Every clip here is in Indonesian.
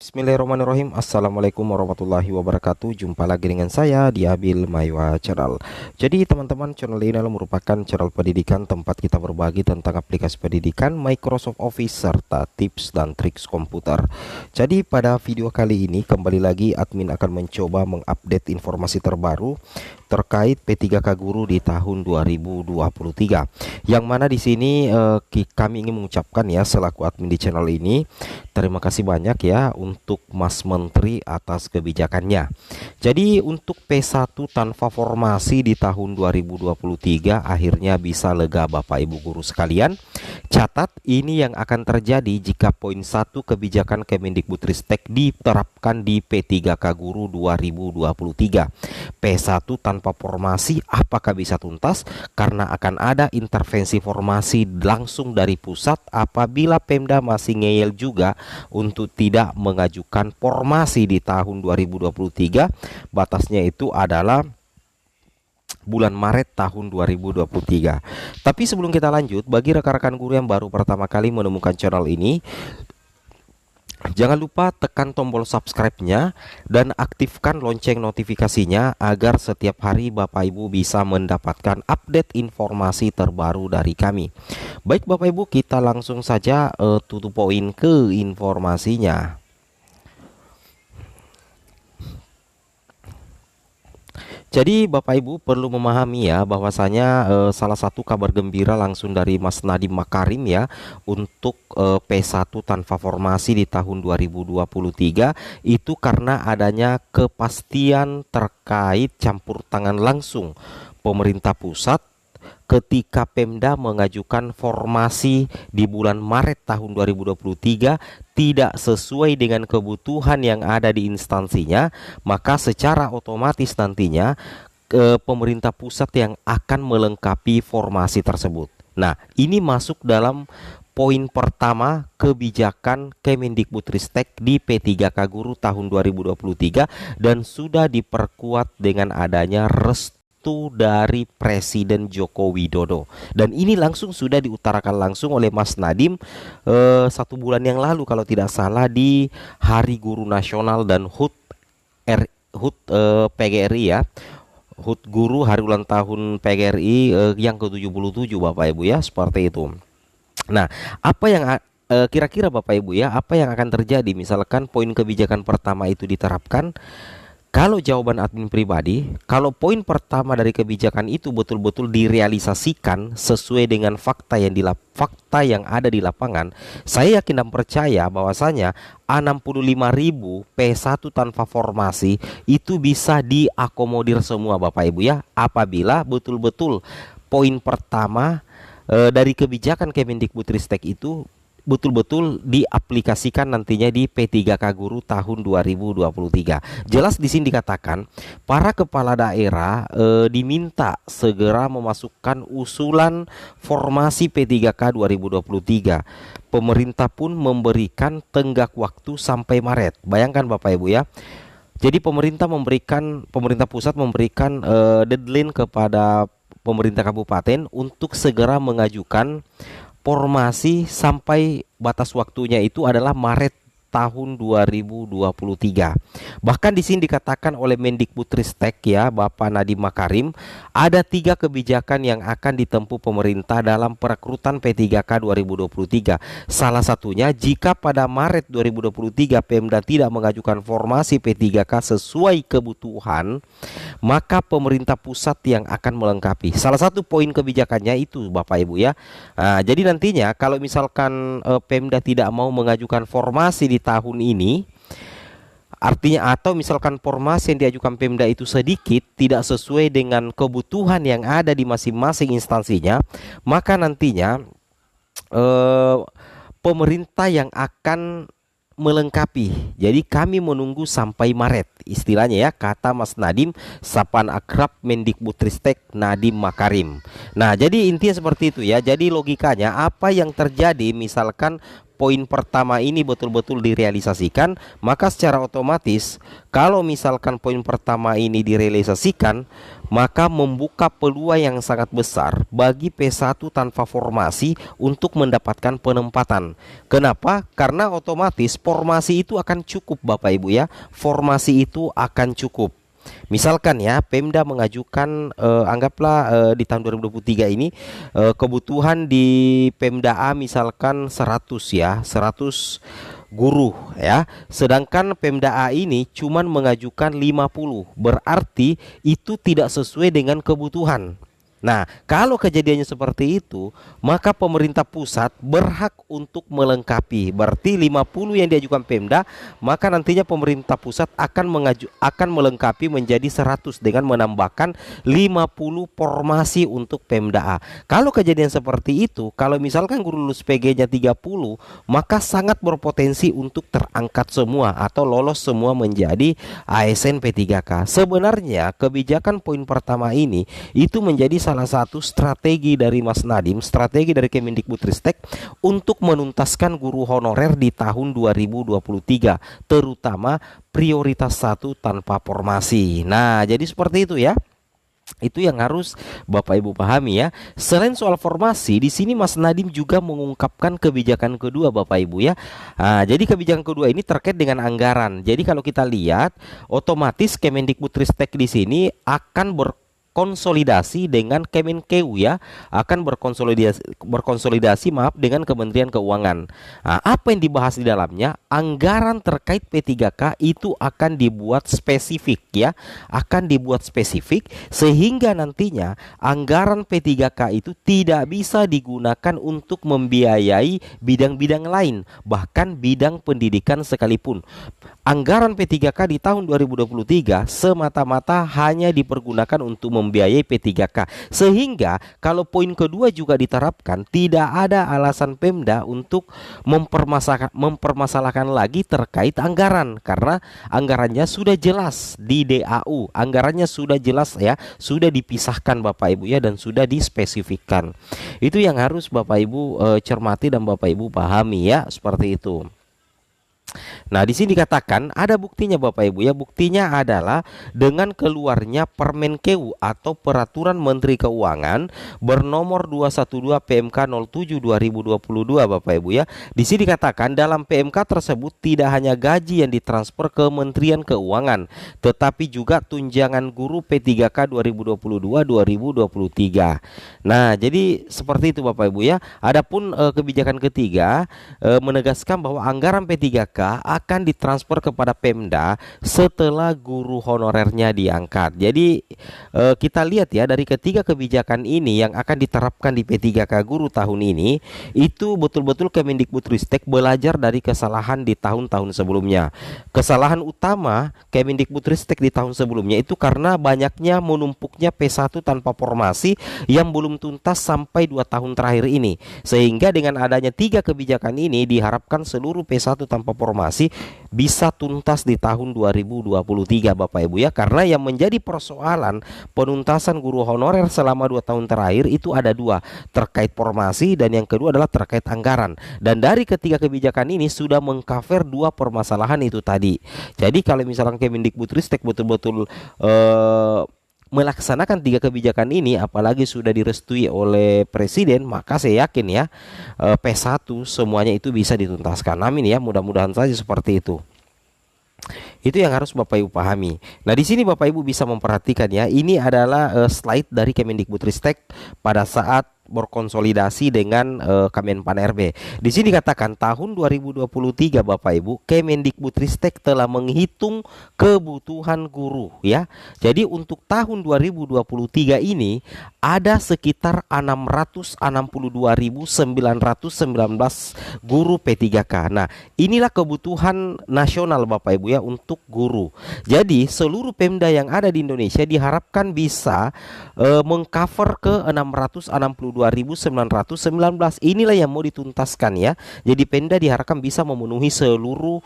Bismillahirrahmanirrahim. Assalamualaikum warahmatullahi wabarakatuh. Jumpa lagi dengan saya di Abil Maiwa Channel. Jadi teman-teman, channel ini adalah merupakan channel pendidikan tempat kita berbagi tentang aplikasi pendidikan, Microsoft Office, serta tips dan triks komputer. Jadi pada video kali ini kembali lagi admin akan mencoba mengupdate informasi terbaru terkait P3K Guru di tahun 2023. Yang mana di sini kami ingin mengucapkan ya selaku admin di channel ini, terima kasih banyak ya untuk Mas Menteri atas kebijakannya. Jadi untuk P1 tanpa formasi di tahun 2023 akhirnya bisa lega Bapak Ibu guru sekalian. Catat ini yang akan terjadi jika poin 1 kebijakan Kemendikbudristek diterapkan di P3K Guru 2023. P1 tanpa formasi apakah bisa tuntas? Karena akan ada intervensi formasi langsung dari pusat apabila Pemda masih ngeyel juga untuk tidak mengajukan formasi di tahun 2023. Batasnya itu adalah bulan Maret tahun 2023. Tapi sebelum kita lanjut, bagi rekan-rekan guru yang baru pertama kali menemukan channel ini, jangan lupa tekan tombol subscribe-nya dan aktifkan lonceng notifikasinya agar setiap hari Bapak Ibu bisa mendapatkan update informasi terbaru dari kami. Baik Bapak Ibu, kita langsung saja tutup poin ke informasinya. Jadi Bapak Ibu perlu memahami ya bahwasanya salah satu kabar gembira langsung dari Mas Nadiem Makarim ya untuk P1 tanpa formasi di tahun 2023 itu karena adanya kepastian terkait campur tangan langsung pemerintah pusat ketika Pemda mengajukan formasi di bulan Maret tahun 2023 tidak sesuai dengan kebutuhan yang ada di instansinya, maka secara otomatis nantinya pemerintah pusat yang akan melengkapi formasi tersebut. Nah, ini masuk dalam poin pertama kebijakan Kemendikbudristek di P3K Guru tahun 2023 dan sudah diperkuat dengan adanya restu dari Presiden Joko Widodo, dan ini langsung sudah diutarakan langsung oleh Mas Nadiem 1 bulan yang lalu kalau tidak salah di Hari Guru Nasional dan PGRI ya, HUT Guru Hari Ulang Tahun PGRI yang ke-77 Bapak Ibu ya, seperti itu. Nah, apa yang kira-kira Bapak Ibu ya, apa yang akan terjadi misalkan poin kebijakan pertama itu diterapkan? Kalau jawaban admin pribadi, kalau poin pertama dari kebijakan itu betul-betul direalisasikan sesuai dengan fakta yang ada di lapangan, saya yakin dan percaya bahwasanya 65.000 P1 tanpa formasi itu bisa diakomodir semua Bapak Ibu ya, apabila betul-betul poin pertama dari kebijakan Kemendikbudristek itu betul-betul diaplikasikan nantinya di P3K Guru tahun 2023. Jelas di sini dikatakan para kepala daerah diminta segera memasukkan usulan formasi P3K 2023. Pemerintah pun memberikan tenggat waktu sampai Maret. Bayangkan Bapak Ibu ya. Jadi pemerintah pusat memberikan deadline kepada pemerintah kabupaten untuk segera mengajukan formasi sampai batas waktunya itu adalah Maret tahun 2023. Bahkan di sini dikatakan oleh Mendikbudristek ya, Bapak Nadiem Makarim, ada 3 kebijakan yang akan ditempuh pemerintah dalam perekrutan P3K 2023. Salah satunya jika pada Maret 2023 Pemda tidak mengajukan formasi P3K sesuai kebutuhan, maka pemerintah pusat yang akan melengkapi. Salah satu poin kebijakannya itu Bapak Ibu ya. Nah, jadi nantinya kalau misalkan Pemda tidak mau mengajukan formasi di tahun ini, artinya atau misalkan formasi yang diajukan Pemda itu sedikit tidak sesuai dengan kebutuhan yang ada di masing-masing instansinya, maka nantinya pemerintah yang akan melengkapi. Jadi kami menunggu sampai Maret istilahnya ya, kata Mas Nadiem, sapaan akrab Mendikbudristek Nadiem Makarim. Nah, jadi intinya seperti itu ya. Jadi logikanya apa yang terjadi misalkan poin pertama ini betul-betul direalisasikan, maka secara otomatis kalau misalkan poin pertama ini direalisasikan, maka membuka peluang yang sangat besar bagi P1 tanpa formasi untuk mendapatkan penempatan. Kenapa? Karena otomatis formasi itu akan cukup Bapak Ibu ya. Formasi itu akan cukup. Misalkan ya, Pemda mengajukan anggaplah di tahun 2023 ini kebutuhan di Pemda A misalkan 100 ya, 100 guru ya. Sedangkan Pemda A ini cuman mengajukan 50. Berarti itu tidak sesuai dengan kebutuhan. Nah, kalau kejadiannya seperti itu, maka pemerintah pusat berhak untuk melengkapi. Berarti 50 yang diajukan Pemda, maka nantinya pemerintah pusat akan melengkapi menjadi 100 dengan menambahkan 50 formasi untuk Pemda A. Kalau kejadian seperti itu, kalau misalkan guru lulus PG-nya 30, maka sangat berpotensi untuk terangkat semua atau lolos semua menjadi ASN P3K. Sebenarnya kebijakan poin pertama ini itu menjadi salah satu strategi dari Mas Nadiem, strategi dari Kemendikbudristek untuk menuntaskan guru honorer di tahun 2023, terutama prioritas 1 tanpa formasi. Nah, jadi seperti itu ya. Itu yang harus Bapak Ibu pahami ya. Selain soal formasi, di sini Mas Nadiem juga mengungkapkan kebijakan kedua Bapak Ibu ya. Nah, jadi kebijakan kedua ini terkait dengan anggaran. Jadi kalau kita lihat, otomatis Kemendikbudristek di sini akan konsolidasi dengan Kemenkeu ya, akan berkonsolidasi dengan Kementerian Keuangan. Nah, apa yang dibahas di dalamnya? Anggaran terkait P3K itu akan dibuat spesifik ya, akan dibuat spesifik sehingga nantinya anggaran P3K itu tidak bisa digunakan untuk membiayai bidang-bidang lain, bahkan bidang pendidikan sekalipun. Anggaran P3K di tahun 2023 semata-mata hanya dipergunakan untuk membiayai P3K. Sehingga kalau poin kedua juga diterapkan, tidak ada alasan Pemda untuk mempermasalahkan lagi terkait anggaran, karena anggarannya sudah jelas di DAU. Anggarannya sudah jelas ya, sudah dipisahkan Bapak Ibu ya, dan sudah dispesifikkan. Itu yang harus Bapak Ibu cermati dan Bapak Ibu pahami ya, seperti itu. Nah, di sini dikatakan ada buktinya Bapak Ibu ya. Buktinya adalah dengan keluarnya Permenkeu atau Peraturan Menteri Keuangan bernomor 212 PMK 07 2022 Bapak Ibu ya. Di sini dikatakan dalam PMK tersebut tidak hanya gaji yang ditransfer ke Kementerian Keuangan, tetapi juga tunjangan guru P3K 2022-2023. Nah, jadi seperti itu Bapak Ibu ya. Adapun kebijakan ketiga menegaskan bahwa anggaran P3K akan ditransfer kepada Pemda setelah guru honorernya diangkat. Jadi kita lihat ya, dari ketiga kebijakan ini yang akan diterapkan di P3K guru tahun ini, itu betul-betul Kemendikbudristek belajar dari kesalahan di tahun-tahun sebelumnya. Kesalahan utama Kemendikbudristek di tahun sebelumnya itu karena banyaknya menumpuknya P1 tanpa formasi yang belum tuntas sampai 2 tahun terakhir ini. Sehingga dengan adanya 3 kebijakan ini diharapkan seluruh P1 tanpa formasi bisa tuntas di tahun 2023 Bapak Ibu ya. Karena yang menjadi persoalan penuntasan guru honorer selama 2 tahun terakhir itu ada 2, terkait formasi dan yang kedua adalah terkait anggaran. Dan dari ketiga kebijakan ini sudah mengcover 2 permasalahan itu tadi. Jadi kalau misalkan Kemendikbudristek betul-betul melaksanakan 3 kebijakan ini, apalagi sudah direstui oleh Presiden, maka saya yakin ya P1 semuanya itu bisa dituntaskan. Amin ya, mudah-mudahan saja seperti itu. Itu yang harus Bapak Ibu pahami. Nah, di sini Bapak Ibu bisa memperhatikan ya, ini adalah slide dari Kemendikbudristek pada saat berkonsolidasi dengan Kemenpan RB. Di sini dikatakan tahun 2023 Bapak Ibu, Kemendikbudristek telah menghitung kebutuhan guru ya. Jadi untuk tahun 2023 ini ada sekitar 662.919 guru P3K. Nah, inilah kebutuhan nasional Bapak Ibu ya untuk guru. Jadi seluruh Pemda yang ada di Indonesia diharapkan bisa mengcover ke 662.919. Inilah yang mau dituntaskan ya. Jadi Pemda diharapkan bisa memenuhi seluruh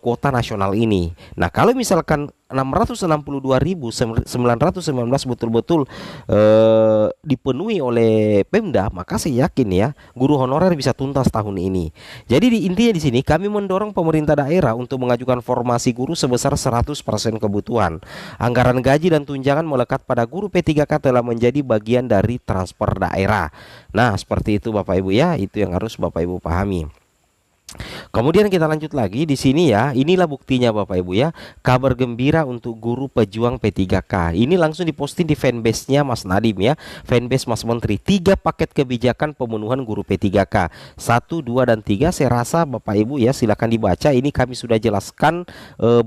kuota nasional ini. Nah, kalau misalkan 662.919 betul-betul dipenuhi oleh Pemda, maka saya yakin ya guru honorer bisa tuntas tahun ini. Jadi intinya di sini kami mendorong pemerintah daerah untuk mengajukan formasi guru sebesar 100% kebutuhan. Anggaran gaji dan tunjangan melekat pada guru P3K telah menjadi bagian dari transfer daerah. Nah, seperti itu Bapak Ibu ya, itu yang harus Bapak Ibu pahami. Kemudian kita lanjut lagi di sini ya. Inilah buktinya Bapak Ibu ya. Kabar gembira untuk guru pejuang P3K. Ini langsung diposting di fanbase-nya Mas Nadim ya. Fanbase Mas Menteri. 3 paket kebijakan pemenuhan guru P3K. 1, 2, dan 3. Saya rasa Bapak Ibu ya silakan dibaca. Ini kami sudah jelaskan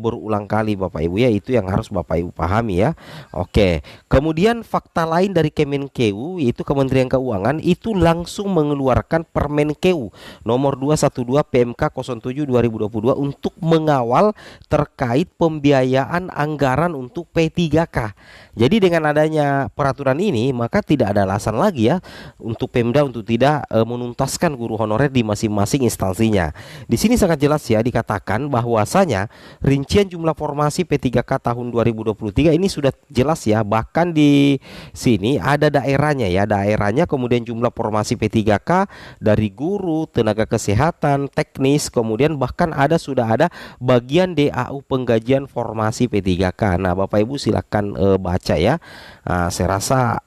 berulang kali Bapak Ibu ya. Itu yang harus Bapak Ibu pahami ya. Oke. Kemudian fakta lain dari Kemenkeu yaitu Kementerian Keuangan itu langsung mengeluarkan Permenkeu nomor 212 PMK 07 2022 untuk mengawal terkait pembiayaan anggaran untuk P3K. Jadi dengan adanya peraturan ini maka tidak ada alasan lagi ya untuk Pemda untuk tidak menuntaskan guru honorer di masing-masing instansinya. Di sini sangat jelas ya dikatakan bahwasanya rincian jumlah formasi P3K tahun 2023 ini sudah jelas ya, bahkan di sini ada daerahnya ya, daerahnya kemudian jumlah formasi P3K dari guru, tenaga kesehatan, teknis, kemudian bahkan sudah ada bagian DAU penggajian formasi P3K. Nah, Bapak Ibu silakan baca ya. Saya rasa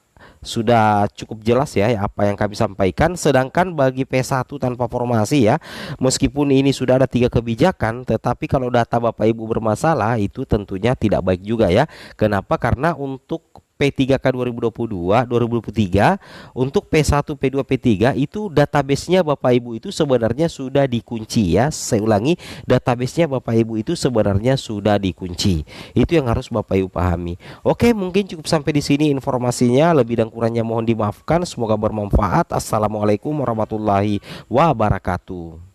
sudah cukup jelas ya apa yang kami sampaikan. Sedangkan bagi P1 tanpa formasi ya, meskipun ini sudah ada 3 kebijakan, tetapi kalau data Bapak Ibu bermasalah itu tentunya tidak baik juga ya. Kenapa? Karena untuk P3K 2022 2023 untuk P1 P2 P3 itu databasenya Bapak Ibu itu sebenarnya sudah dikunci ya. Saya ulangi, databasenya Bapak Ibu itu sebenarnya sudah dikunci. Itu yang harus Bapak Ibu pahami. Oke, mungkin cukup sampai di sini informasinya. Lebih dan kurangnya mohon dimaafkan. Semoga bermanfaat. Assalamualaikum warahmatullahi wabarakatuh.